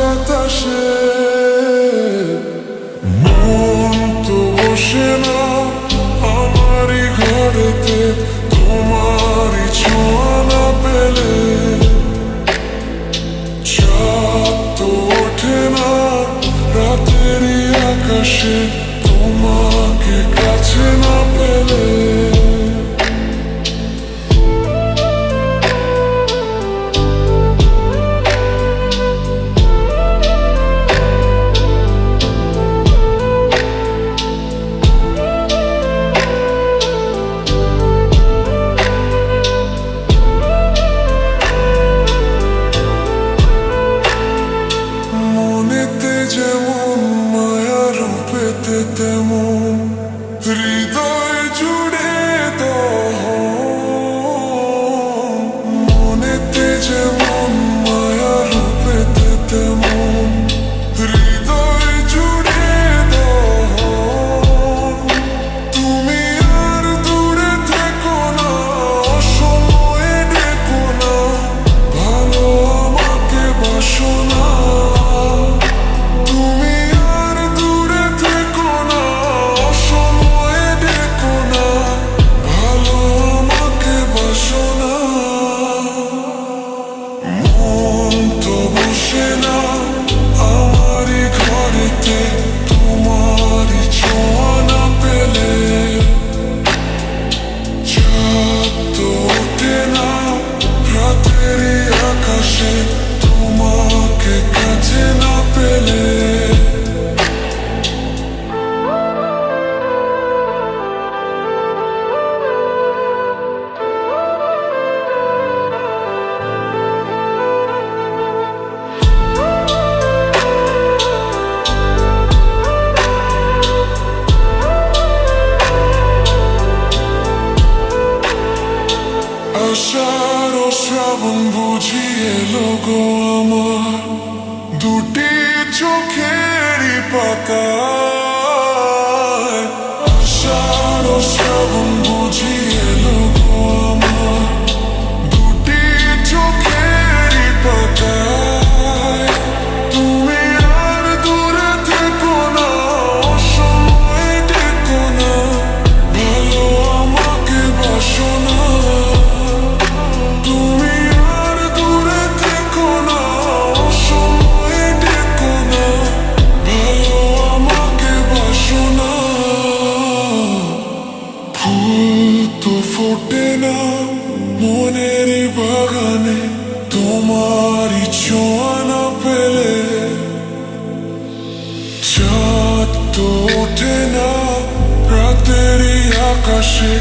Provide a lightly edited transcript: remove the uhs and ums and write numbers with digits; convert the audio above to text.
বাতাসে মন তো বসে না আমারই ঘরেতে তোমারই ছোঁয়া না পেলে। চাঁদ তো ওঠে না রাতেরই আকাশে তোমাকে কাছে না পেলে। যেমন মায়া রূপেতে তেমন হৃদয় জুড়ে দহন। মনেতে যেমন মায়া রূপেতে তেমন হৃদয় জুড়ে দহন। তুমি আর দূরে থেকো না, অসময়ে ডেকো না, ভালো আমাকে বাসো না। তোমারই ছোঁয়া না পেলে চাঁদ তো ওঠে না রাতেরই আকাশে তোমাকে কাছে না পেলে। আষাঢ় শ্রাবণ বুঝি এলো গো আমার দুটি চোখেরই পাতায়। আষাঢ় শ্রাবণ বুঝি এলো গো আমার দুটি চোখেরই পাতায়। তুমি আর দূরে থেকো না, অসময়ে ডেকো না, ভালো আমাকে বাসো না। ফোটে না মনের বাগানে তোমারই ছোঁয়া না পেলে। চাঁদ তো ওঠে না রাতেরই আকাশে